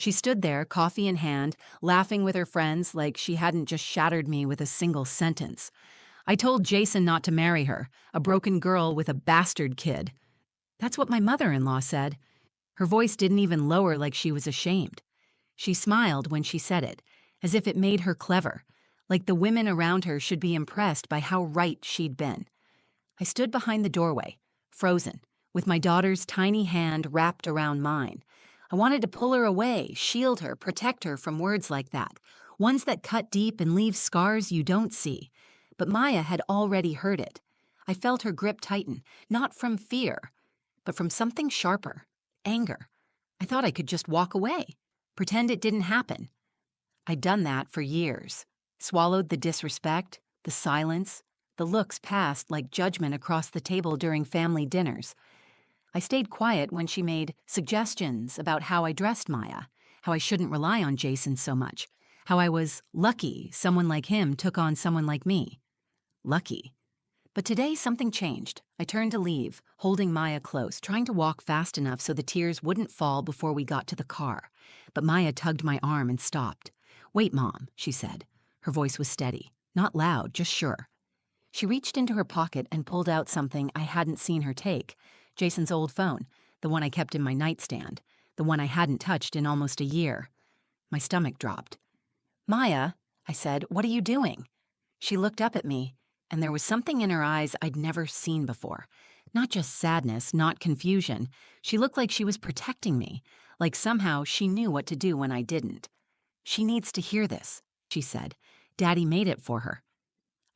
She stood there, coffee in hand, laughing with her friends like she hadn't just shattered me with a single sentence. I told Jason not to marry her, a broken girl with a bastard kid. That's what my mother-in-law said. Her voice didn't even lower like she was ashamed. She smiled when she said it, as if it made her clever, like the women around her should be impressed by how right she'd been. I stood behind the doorway, frozen, with my daughter's tiny hand wrapped around mine. I wanted to pull her away, shield her, protect her from words like that, ones that cut deep and leave scars you don't see. But Maya had already heard it. I felt her grip tighten, not from fear, but from something sharper, anger. I thought I could just walk away, pretend it didn't happen. I'd done that for years, swallowed the disrespect, the silence, the looks passed like judgment across the table during family dinners. I stayed quiet when she made suggestions about how I dressed Maya, how I shouldn't rely on Jason so much, how I was lucky someone like him took on someone like me. Lucky. But today something changed. I turned to leave, holding Maya close, trying to walk fast enough so the tears wouldn't fall before we got to the car. But Maya tugged my arm and stopped. "Wait, Mom," she said. Her voice was steady, not loud, just sure. She reached into her pocket and pulled out something I hadn't seen her take. Jason's old phone, the one I kept in my nightstand, the one I hadn't touched in almost a year. My stomach dropped. "Maya," I said, "what are you doing?" She looked up at me, and there was something in her eyes I'd never seen before. Not just sadness, not confusion. She looked like she was protecting me, like somehow she knew what to do when I didn't. "She needs to hear this," she said. "Daddy made it for her."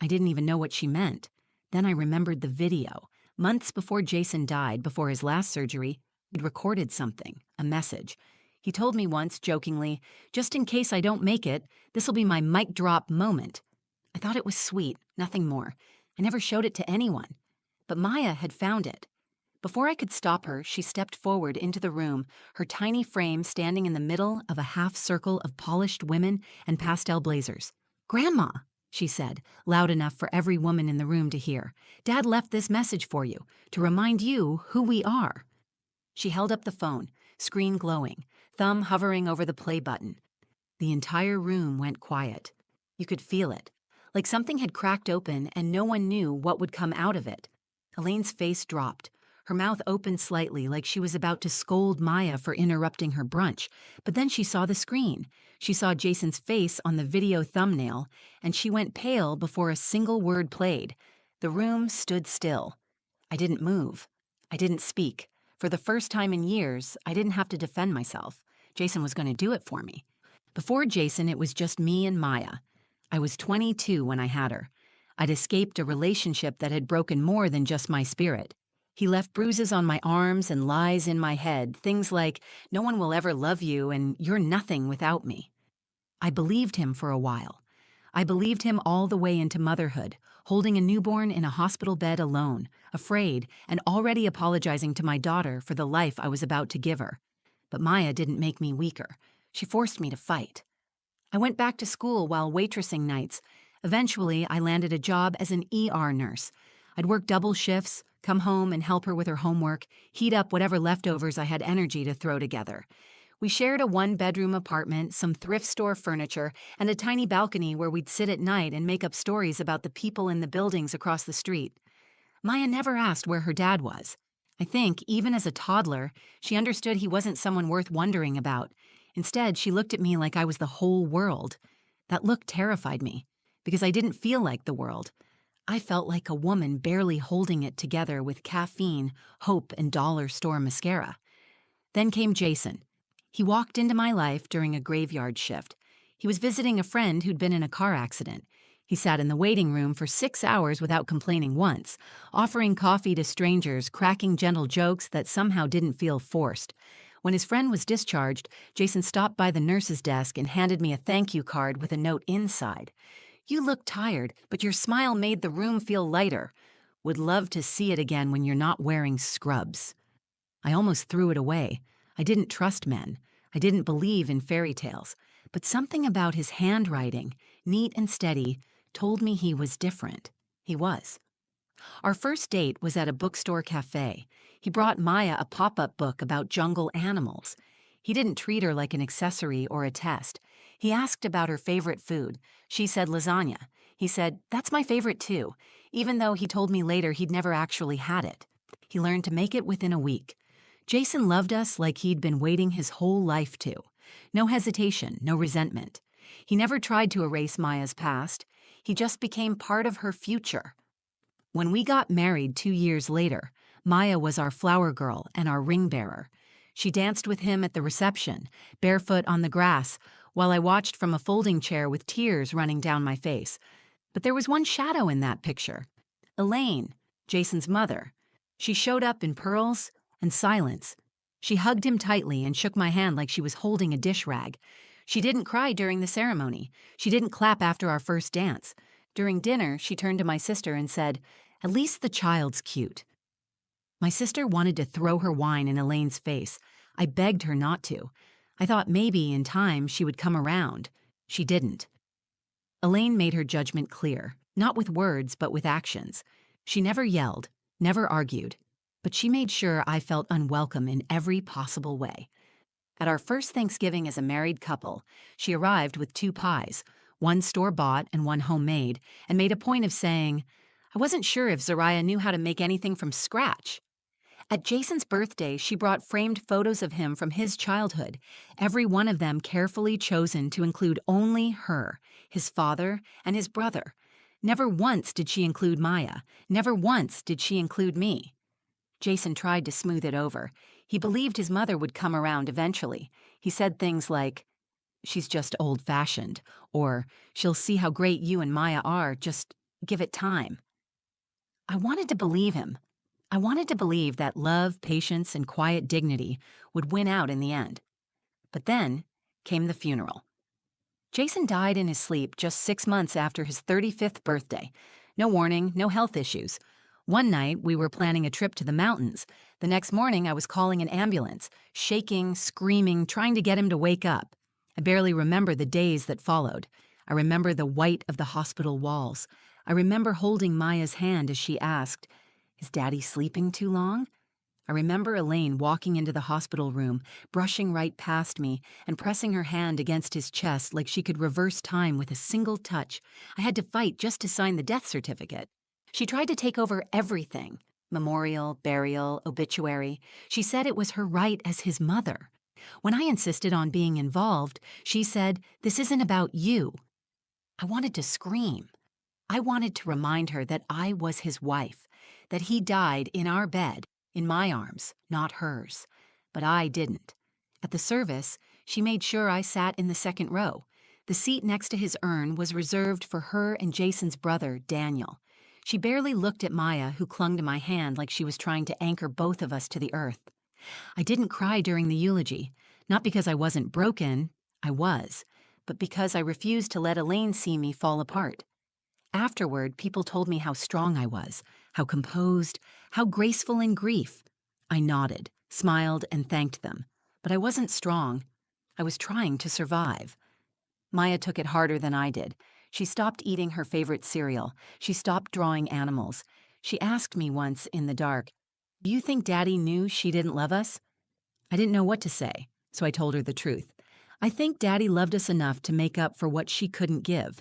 I didn't even know what she meant. Then I remembered the video. Months before Jason died, before his last surgery, he'd recorded something, a message. He told me once, jokingly, "Just in case I don't make it, this'll be my mic drop moment." I thought it was sweet, nothing more. I never showed it to anyone. But Maya had found it. Before I could stop her, she stepped forward into the room, her tiny frame standing in the middle of a half circle of polished women and pastel blazers. "Grandma," she said, loud enough for every woman in the room to hear, "Dad left this message for you, to remind you who we are." She held up the phone, screen glowing, thumb hovering over the play button. The entire room went quiet. You could feel it, like something had cracked open and no one knew what would come out of it. Elaine's face dropped. Her mouth opened slightly like she was about to scold Maya for interrupting her brunch, but then she saw the screen. She saw Jason's face on the video thumbnail, and she went pale before a single word played. The room stood still. I didn't move. I didn't speak. For the first time in years, I didn't have to defend myself. Jason was going to do it for me. Before Jason, it was just me and Maya. I was 22 when I had her. I'd escaped a relationship that had broken more than just my spirit. He left bruises on my arms and lies in my head, things like, "No one will ever love you and you're nothing without me." I believed him for a while. I believed him all the way into motherhood, holding a newborn in a hospital bed alone, afraid, and already apologizing to my daughter for the life I was about to give her. But Maya didn't make me weaker. She forced me to fight. I went back to school while waitressing nights. Eventually, I landed a job as an ER nurse. I'd work double shifts, come home and help her with her homework, heat up whatever leftovers I had energy to throw together. We shared a one-bedroom apartment, some thrift store furniture, and a tiny balcony where we'd sit at night and make up stories about the people in the buildings across the street. Maya never asked where her dad was. I think, even as a toddler, she understood he wasn't someone worth wondering about. Instead, she looked at me like I was the whole world. That look terrified me, because I didn't feel like the world. I felt like a woman barely holding it together with caffeine, hope, and dollar store mascara. Then came Jason. He walked into my life during a graveyard shift. He was visiting a friend who'd been in a car accident. He sat in the waiting room for 6 hours without complaining once, offering coffee to strangers, cracking gentle jokes that somehow didn't feel forced. When his friend was discharged, Jason stopped by the nurse's desk and handed me a thank you card with a note inside. "You look tired, but your smile made the room feel lighter. Would love to see it again when you're not wearing scrubs." I almost threw it away. I didn't trust men. I didn't believe in fairy tales. But something about his handwriting, neat and steady, told me he was different. He was. Our first date was at a bookstore cafe. He brought Maya a pop-up book about jungle animals. He didn't treat her like an accessory or a test. He asked about her favorite food. She said lasagna. He said, "That's my favorite too," even though he told me later he'd never actually had it. He learned to make it within a week. Jason loved us like he'd been waiting his whole life to. No hesitation, no resentment. He never tried to erase Maya's past. He just became part of her future. When we got married 2 years later, Maya was our flower girl and our ring bearer. She danced with him at the reception, barefoot on the grass, while I watched from a folding chair with tears running down my face. But there was one shadow in that picture. Elaine, Jason's mother. She showed up in pearls and silence. She hugged him tightly and shook my hand like she was holding a dish rag. She didn't cry during the ceremony. She didn't clap after our first dance. During dinner, she turned to my sister and said, "At least the child's cute." My sister wanted to throw her wine in Elaine's face. I begged her not to. I thought maybe in time she would come around. She didn't. Elaine made her judgment clear, not with words but with actions. She never yelled, never argued, but she made sure I felt unwelcome in every possible way. At our first Thanksgiving as a married couple, she arrived with 2 pies, one store-bought and one homemade, and made a point of saying, "I wasn't sure if Zariah knew how to make anything from scratch." At Jason's birthday, she brought framed photos of him from his childhood, every one of them carefully chosen to include only her, his father, and his brother. Never once did she include Maya. Never once did she include me. Jason tried to smooth it over. He believed his mother would come around eventually. He said things like, "She's just old-fashioned," or "She'll see how great you and Maya are, just give it time." I wanted to believe him. I wanted to believe that love, patience, and quiet dignity would win out in the end. But then came the funeral. Jason died in his sleep just 6 months after his 35th birthday. No warning, no health issues. One night, we were planning a trip to the mountains. The next morning, I was calling an ambulance, shaking, screaming, trying to get him to wake up. I barely remember the days that followed. I remember the white of the hospital walls. I remember holding Maya's hand as she asked, "Is Daddy sleeping too long?" I remember Elaine walking into the hospital room, brushing right past me and pressing her hand against his chest like she could reverse time with a single touch. I had to fight just to sign the death certificate. She tried to take over everything. Memorial, burial, obituary. She said it was her right as his mother. When I insisted on being involved, she said, "This isn't about you." I wanted to scream. I wanted to remind her that I was his wife, that he died in our bed, in my arms, not hers. But I didn't. At the service, she made sure I sat in the second row. The seat next to his urn was reserved for her and Jason's brother, Daniel. She barely looked at Maya, who clung to my hand like she was trying to anchor both of us to the earth. I didn't cry during the eulogy, not because I wasn't broken, I was, but because I refused to let Elaine see me fall apart. Afterward, people told me how strong I was, how composed, how graceful in grief. I nodded, smiled, and thanked them. But I wasn't strong. I was trying to survive. Maya took it harder than I did. She stopped eating her favorite cereal. She stopped drawing animals. She asked me once in the dark, "Do you think Daddy knew she didn't love us?" I didn't know what to say, so I told her the truth. I think Daddy loved us enough to make up for what she couldn't give.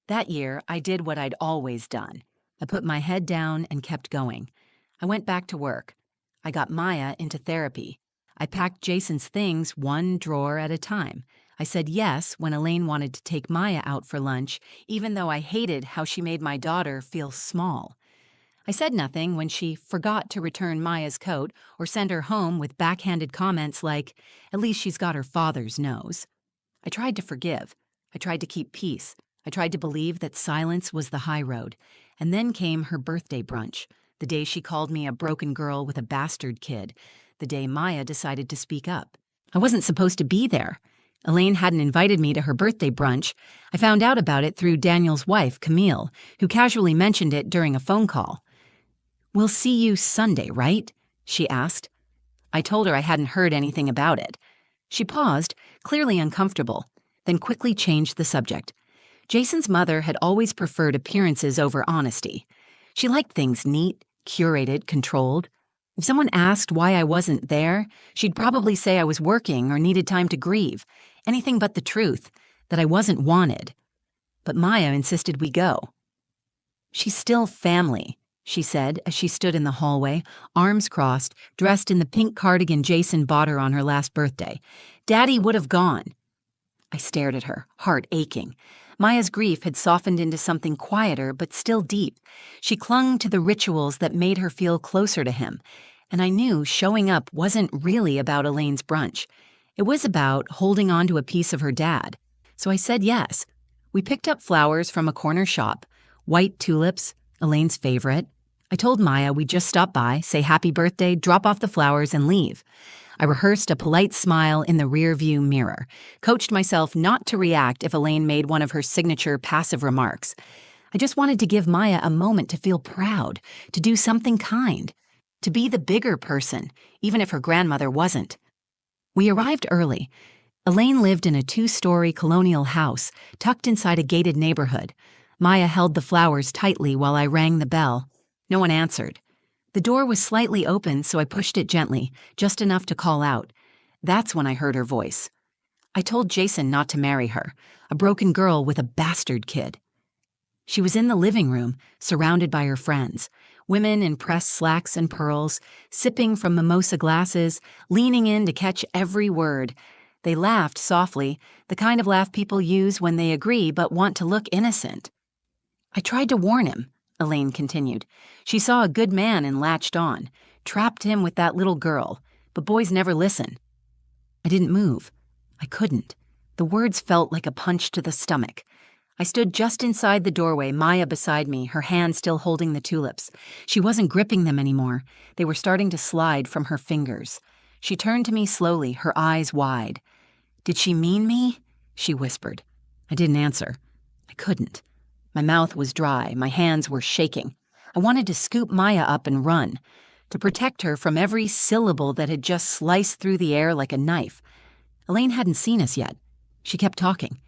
That year, I did what I'd always done. I put my head down and kept going. I went back to work. I got Maya into therapy. I packed Jason's things one drawer at a time. I said yes when Elaine wanted to take Maya out for lunch, even though I hated how she made my daughter feel small. I said nothing when she forgot to return Maya's coat or send her home with backhanded comments like, "At least she's got her father's nose." I tried to forgive. I tried to keep peace. I tried to believe that silence was the high road. And then came her birthday brunch, the day she called me a broken girl with a bastard kid, the day Maya decided to speak up. I wasn't supposed to be there. Elaine hadn't invited me to her birthday brunch. I found out about it through Daniel's wife, Camille, who casually mentioned it during a phone call. "We'll see you Sunday, right?" she asked. I told her I hadn't heard anything about it. She paused, clearly uncomfortable, then quickly changed the subject. Jason's mother had always preferred appearances over honesty. She liked things neat, curated, controlled. If someone asked why I wasn't there, she'd probably say I was working or needed time to grieve. Anything but the truth, that I wasn't wanted. But Maya insisted we go. "She's still family," she said as she stood in the hallway, arms crossed, dressed in the pink cardigan Jason bought her on her last birthday. "Daddy would have gone." I stared at her, heart aching. Maya's grief had softened into something quieter but still deep. She clung to the rituals that made her feel closer to him, and I knew showing up wasn't really about Elaine's brunch. It was about holding on to a piece of her dad. So I said yes. We picked up flowers from a corner shop, white tulips, Elaine's favorite. I told Maya we'd just stop by, say happy birthday, drop off the flowers, and leave. I rehearsed a polite smile in the rearview mirror, coached myself not to react if Elaine made one of her signature passive remarks. I just wanted to give Maya a moment to feel proud, to do something kind, to be the bigger person, even if her grandmother wasn't. We arrived early. Elaine lived in a 2-story colonial house tucked inside a gated neighborhood. Maya held the flowers tightly while I rang the bell. No one answered. The door was slightly open, so I pushed it gently, just enough to call out. That's when I heard her voice. I told Jason not to marry her, a broken girl with a bastard kid. She was in the living room, surrounded by her friends, women in pressed slacks and pearls, sipping from mimosa glasses, leaning in to catch every word. They laughed softly, the kind of laugh people use when they agree but want to look innocent. "I tried to warn him," Elaine continued. "She saw a good man and latched on, trapped him with that little girl, but boys never listen." I didn't move. I couldn't. The words felt like a punch to the stomach. I stood just inside the doorway, Maya beside me, her hand still holding the tulips. She wasn't gripping them anymore. They were starting to slide from her fingers. She turned to me slowly, her eyes wide. "Did she mean me?" she whispered. I didn't answer. I couldn't. My mouth was dry, my hands were shaking. I wanted to scoop Maya up and run, to protect her from every syllable that had just sliced through the air like a knife. Elaine hadn't seen us yet. She kept talking.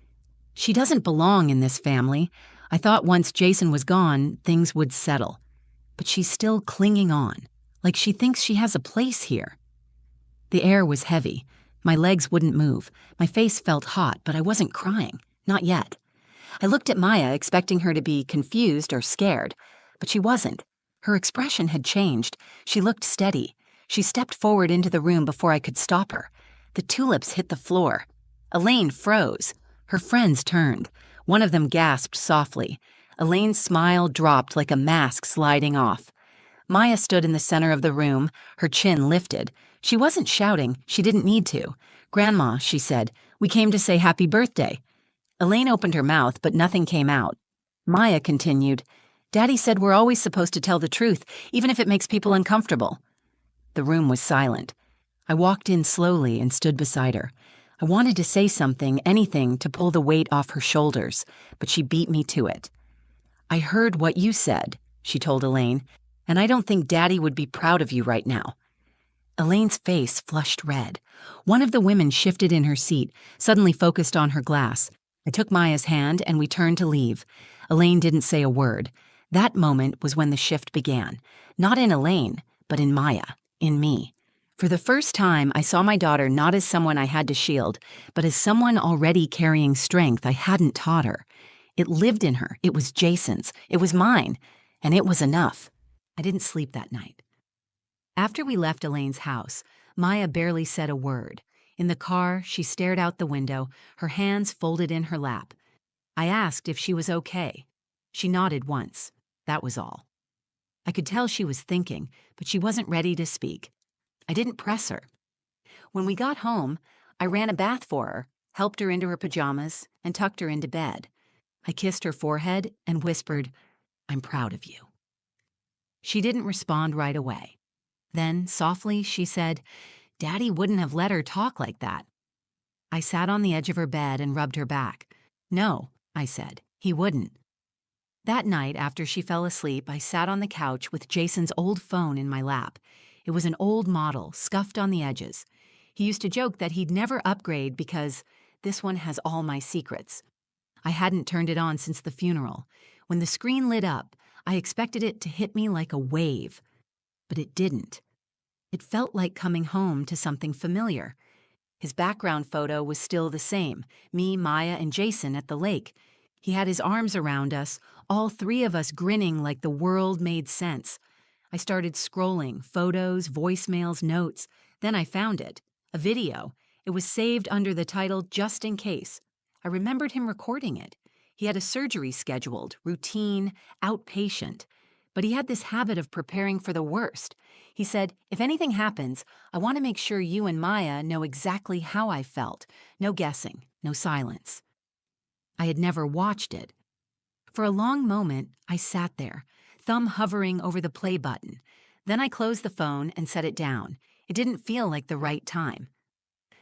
"She doesn't belong in this family. I thought once Jason was gone, things would settle. But she's still clinging on, like she thinks she has a place here." The air was heavy. My legs wouldn't move. My face felt hot, but I wasn't crying. Not yet. I looked at Maya, expecting her to be confused or scared, but she wasn't. Her expression had changed. She looked steady. She stepped forward into the room before I could stop her. The tulips hit the floor. Elaine froze. Her friends turned. One of them gasped softly. Elaine's smile dropped like a mask sliding off. Maya stood in the center of the room, her chin lifted. She wasn't shouting. She didn't need to. "Grandma," she said, "we came to say happy birthday." Elaine opened her mouth, but nothing came out. Maya continued, "Daddy said we're always supposed to tell the truth, even if it makes people uncomfortable." The room was silent. I walked in slowly and stood beside her. I wanted to say something, anything, to pull the weight off her shoulders, but she beat me to it. "I heard what you said," she told Elaine, "and I don't think Daddy would be proud of you right now." Elaine's face flushed red. One of the women shifted in her seat, suddenly focused on her glass. I took Maya's hand and we turned to leave. Elaine didn't say a word. That moment was when the shift began. Not in Elaine, but in Maya, in me. For the first time, I saw my daughter not as someone I had to shield, but as someone already carrying strength I hadn't taught her. It lived in her. It was Jason's. It was mine. And it was enough. I didn't sleep that night. After we left Elaine's house, Maya barely said a word. In the car, she stared out the window, her hands folded in her lap. I asked if she was okay. She nodded once. That was all. I could tell she was thinking, but she wasn't ready to speak. I didn't press her. When we got home, I ran a bath for her, helped her into her pajamas, and tucked her into bed. I kissed her forehead and whispered, "I'm proud of you." She didn't respond right away. Then, softly, she said, "Daddy wouldn't have let her talk like that." I sat on the edge of her bed and rubbed her back. "No," I said, "he wouldn't." That night, after she fell asleep, I sat on the couch with Jason's old phone in my lap. It was an old model, scuffed on the edges. He used to joke that he'd never upgrade because this one has all my secrets. I hadn't turned it on since the funeral. When the screen lit up, I expected it to hit me like a wave. But it didn't. It felt like coming home to something familiar. His background photo was still the same, me, Maya, and Jason at the lake. He had his arms around us, all three of us grinning like the world made sense. I started scrolling, photos, voicemails, notes. Then I found it, a video. It was saved under the title Just in Case. I remembered him recording it. He had a surgery scheduled, routine, outpatient. But he had this habit of preparing for the worst. He said, "If anything happens, I want to make sure you and Maya know exactly how I felt. No guessing, no silence." I had never watched it. For a long moment, I sat there, thumb hovering over the play button. Then I closed the phone and set it down. It didn't feel like the right time.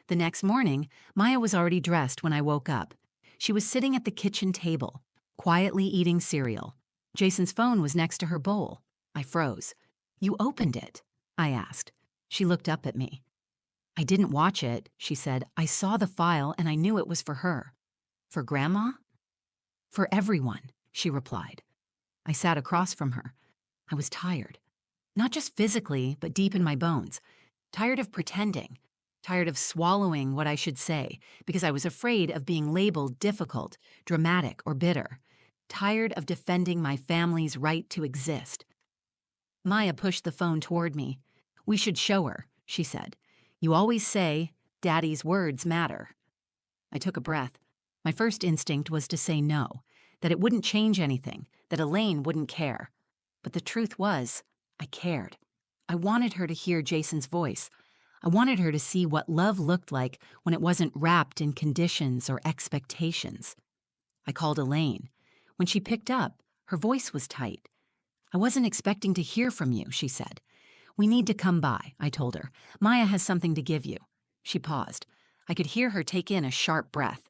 The next morning, Maya was already dressed when I woke up. She was sitting at the kitchen table, quietly eating cereal. Jason's phone was next to her bowl. I froze. "You opened it?" I asked. She looked up at me. "I didn't watch it," she said. "I saw the file and I knew it was for her." "For Grandma?" "For everyone," she replied. I sat across from her. I was tired. Not just physically, but deep in my bones. Tired of pretending. Tired of swallowing what I should say, because I was afraid of being labeled difficult, dramatic, or bitter. Tired of defending my family's right to exist. Maya pushed the phone toward me. "We should show her," she said. "You always say, 'Daddy's words matter.'" I took a breath. My first instinct was to say no, that it wouldn't change anything, that Elaine wouldn't care. But the truth was, I cared. I wanted her to hear Jason's voice. I wanted her to see what love looked like when it wasn't wrapped in conditions or expectations. I called Elaine. When she picked up, her voice was tight. "I wasn't expecting to hear from you," she said. "We need to come by," I told her. "Maya has something to give you." She paused. I could hear her take in a sharp breath.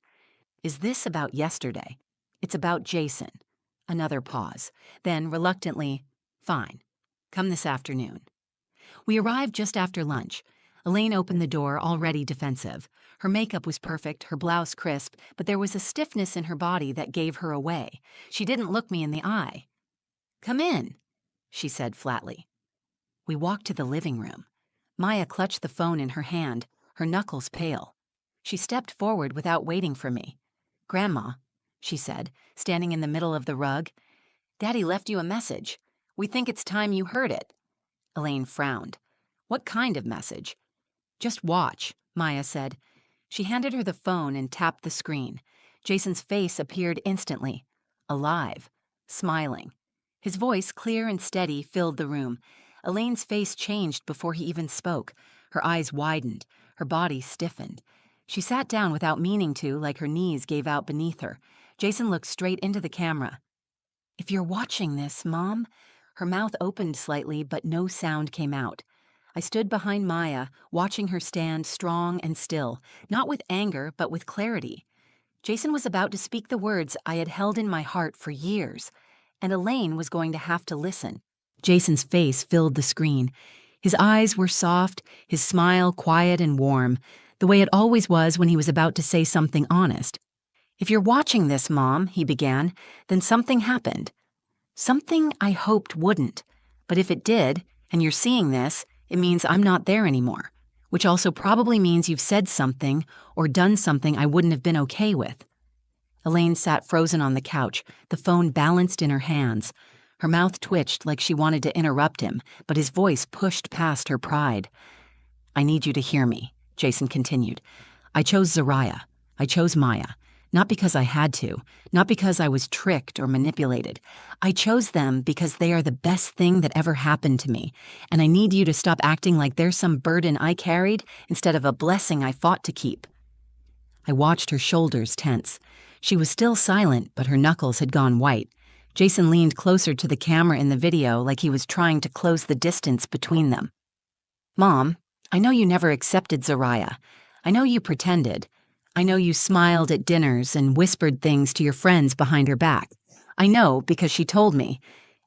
"Is this about yesterday?" "It's about Jason." Another pause. Then, reluctantly, "Fine. Come this afternoon." We arrived just after lunch. Elaine opened the door, already defensive. Her makeup was perfect, her blouse crisp, but there was a stiffness in her body that gave her away. She didn't look me in the eye. "Come in," she said flatly. We walked to the living room. Maya clutched the phone in her hand, her knuckles pale. She stepped forward without waiting for me. "Grandma," she said, standing in the middle of the rug, "Daddy left you a message. We think it's time you heard it." Elaine frowned. "What kind of message?" "Just watch," Maya said. She handed her the phone and tapped the screen. Jason's face appeared instantly, alive, smiling. His voice, clear and steady, filled the room. Elaine's face changed before he even spoke. Her eyes widened, her body stiffened. She sat down without meaning to, like her knees gave out beneath her. Jason looked straight into the camera. "If you're watching this, Mom..." Her mouth opened slightly, but no sound came out. I stood behind Maya, watching her stand strong and still, not with anger, but with clarity. Jason was about to speak the words I had held in my heart for years, and Elaine was going to have to listen. Jason's face filled the screen. His eyes were soft, his smile quiet and warm, the way it always was when he was about to say something honest. "If you're watching this, Mom," he began, "then something happened. Something I hoped wouldn't. But if it did, and you're seeing this, it means I'm not there anymore, which also probably means you've said something or done something I wouldn't have been okay with." Elaine sat frozen on the couch, the phone balanced in her hands. Her mouth twitched like she wanted to interrupt him, but his voice pushed past her pride. "I need you to hear me," Jason continued. "I chose Zariah. I chose Maya. Not because I had to, not because I was tricked or manipulated. I chose them because they are the best thing that ever happened to me, and I need you to stop acting like they're some burden I carried instead of a blessing I fought to keep." I watched her shoulders tense. She was still silent, but her knuckles had gone white. Jason leaned closer to the camera in the video like he was trying to close the distance between them. "Mom, I know you never accepted Zariah. I know you pretended. I know you smiled at dinners and whispered things to your friends behind her back. I know because she told me.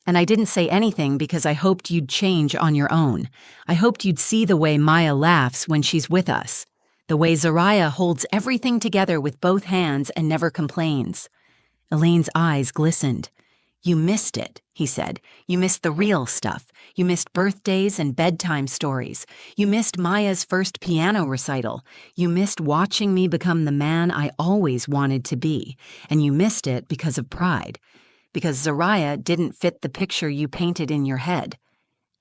And I didn't say anything because I hoped you'd change on your own. I hoped you'd see the way Maya laughs when she's with us. The way Zariah holds everything together with both hands and never complains." Elaine's eyes glistened. "You missed it," he said. "You missed the real stuff. You missed birthdays and bedtime stories. You missed Maya's first piano recital. You missed watching me become the man I always wanted to be. And you missed it because of pride. Because Zariah didn't fit the picture you painted in your head."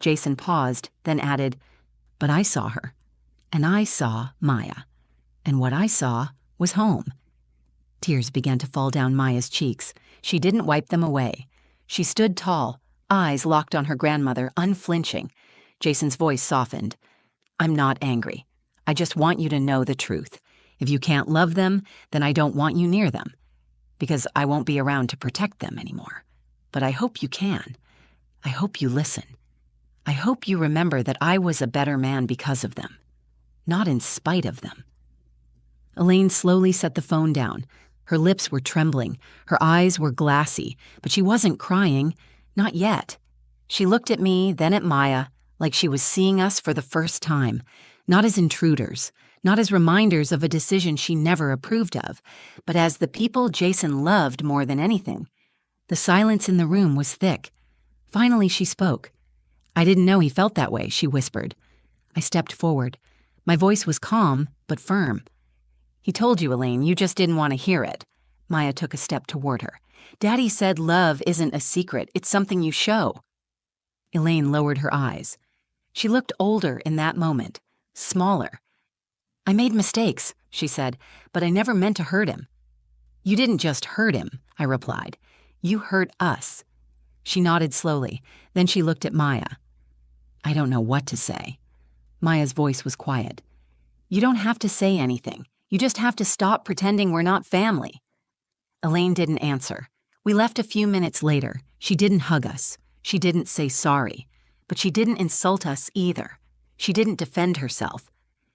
Jason paused, then added, "But I saw her. And I saw Maya. And what I saw was home." Tears began to fall down Maya's cheeks. She didn't wipe them away. She stood tall, eyes locked on her grandmother, unflinching. Jason's voice softened. "I'm not angry. I just want you to know the truth. If you can't love them, then I don't want you near them. Because I won't be around to protect them anymore. But I hope you can. I hope you listen. I hope you remember that I was a better man because of them. Not in spite of them." Elaine slowly set the phone down. Her lips were trembling, her eyes were glassy, but she wasn't crying, not yet. She looked at me, then at Maya, like she was seeing us for the first time, not as intruders, not as reminders of a decision she never approved of, but as the people Jason loved more than anything. The silence in the room was thick. Finally she spoke. "I didn't know he felt that way," she whispered. I stepped forward. My voice was calm, but firm. "He told you, Elaine, you just didn't want to hear it." Maya took a step toward her. "Daddy said love isn't a secret, it's something you show." Elaine lowered her eyes. She looked older in that moment, smaller. "I made mistakes," she said, "but I never meant to hurt him." "You didn't just hurt him," I replied. "You hurt us." She nodded slowly, then she looked at Maya. "I don't know what to say." Maya's voice was quiet. "You don't have to say anything. You just have to stop pretending we're not family." Elaine didn't answer. We left a few minutes later. She didn't hug us. She didn't say sorry. But she didn't insult us either. She didn't defend herself.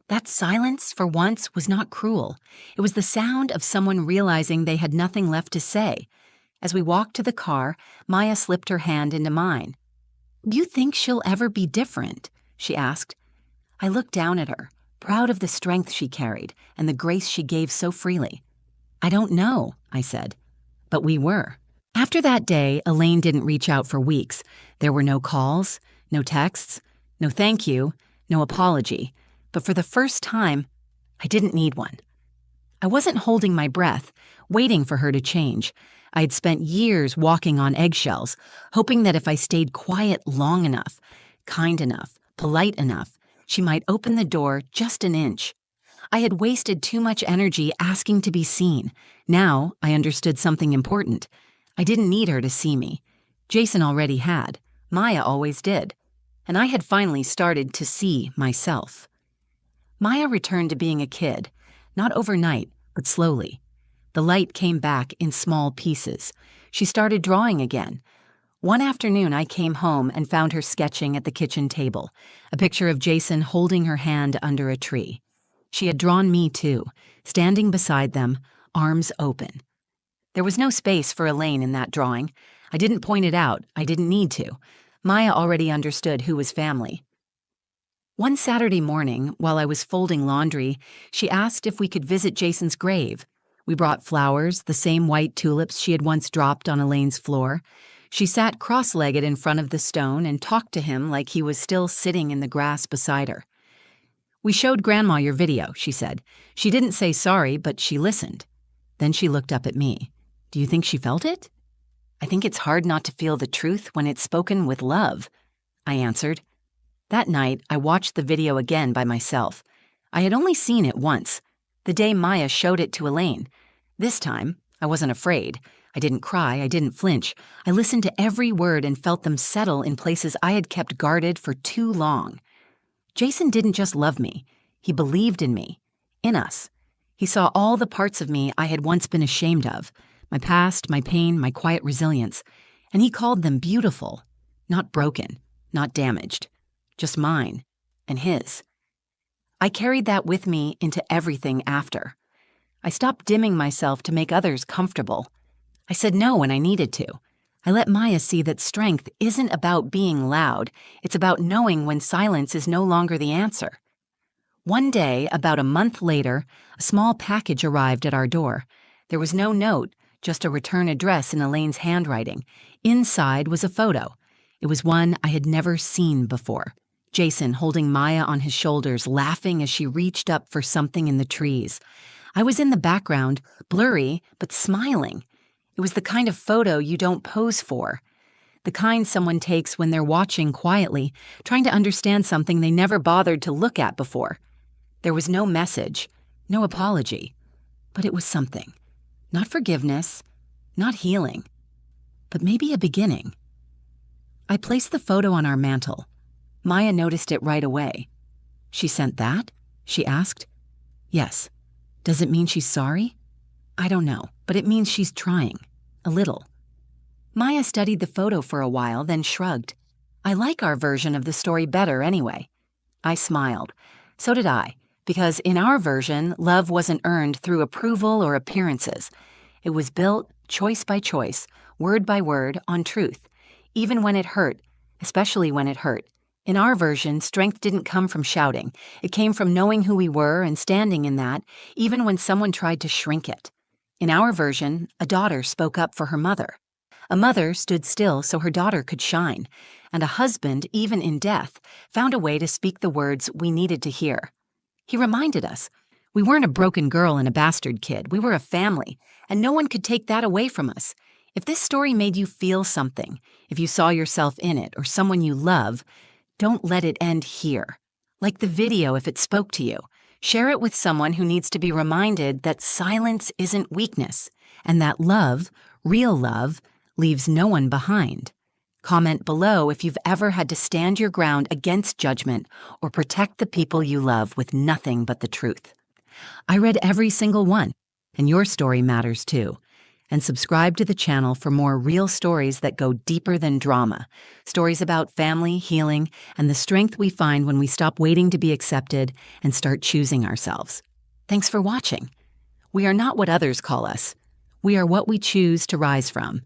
That silence, for once, was not cruel. It was the sound of someone realizing they had nothing left to say. As we walked to the car, Maya slipped her hand into mine. "Do you think she'll ever be different?" she asked. I looked down at her, proud of the strength she carried and the grace she gave so freely. "I don't know," I said. But we were. After that day, Elaine didn't reach out for weeks. There were no calls, no texts, no thank you, no apology. But for the first time, I didn't need one. I wasn't holding my breath, waiting for her to change. I had spent years walking on eggshells, hoping that if I stayed quiet long enough, kind enough, polite enough, she might open the door just an inch. I had wasted too much energy asking to be seen. Now I understood something important. I didn't need her to see me. Jason already had. Maya always did. And I had finally started to see myself. Maya returned to being a kid, not overnight, but slowly. The light came back in small pieces. She started drawing again. One afternoon, I came home and found her sketching at the kitchen table, a picture of Jason holding her hand under a tree. She had drawn me too, standing beside them, arms open. There was no space for Elaine in that drawing. I didn't point it out. I didn't need to. Maya already understood who was family. One Saturday morning, while I was folding laundry, she asked if we could visit Jason's grave. We brought flowers, the same white tulips she had once dropped on Elaine's floor. She sat cross-legged in front of the stone and talked to him like he was still sitting in the grass beside her. "We showed Grandma your video," she said. "She didn't say sorry, but she listened." Then she looked up at me. "Do you think she felt it?" "I think it's hard not to feel the truth when it's spoken with love," I answered. That night, I watched the video again by myself. I had only seen it once, the day Maya showed it to Elaine. This time, I wasn't afraid. I didn't cry, I didn't flinch. I listened to every word and felt them settle in places I had kept guarded for too long. Jason didn't just love me. He believed in me, in us. He saw all the parts of me I had once been ashamed of, my past, my pain, my quiet resilience, and he called them beautiful, not broken, not damaged, just mine and his. I carried that with me into everything after. I stopped dimming myself to make others comfortable. I said no when I needed to. I let Maya see that strength isn't about being loud. It's about knowing when silence is no longer the answer. One day, about a month later, a small package arrived at our door. There was no note, just a return address in Elaine's handwriting. Inside was a photo. It was one I had never seen before. Jason holding Maya on his shoulders, laughing as she reached up for something in the trees. I was in the background, blurry, but smiling. It was the kind of photo you don't pose for. The kind someone takes when they're watching quietly, trying to understand something they never bothered to look at before. There was no message, no apology, but it was something. Not forgiveness, not healing, but maybe a beginning. I placed the photo on our mantel. Maya noticed it right away. "She sent that?" she asked. "Yes. Does it mean she's sorry?" "I don't know, but it means she's trying. A little." Maya studied the photo for a while, then shrugged. "I like our version of the story better anyway." I smiled. So did I, because in our version, love wasn't earned through approval or appearances. It was built choice by choice, word by word, on truth, even when it hurt, especially when it hurt. In our version, strength didn't come from shouting. It came from knowing who we were and standing in that, even when someone tried to shrink it. In our version, a daughter spoke up for her mother. A mother stood still so her daughter could shine. And a husband, even in death, found a way to speak the words we needed to hear. He reminded us, we weren't a broken girl and a bastard kid. We were a family, and no one could take that away from us. If this story made you feel something, if you saw yourself in it or someone you love, don't let it end here. Like the video if it spoke to you. Share it with someone who needs to be reminded that silence isn't weakness, and that love, real love, leaves no one behind. Comment below if you've ever had to stand your ground against judgment or protect the people you love with nothing but the truth. I read every single one, and your story matters too. And subscribe to the channel for more real stories that go deeper than drama. Stories about family, healing, and the strength we find when we stop waiting to be accepted and start choosing ourselves. Thanks for watching. We are not what others call us. We are what we choose to rise from.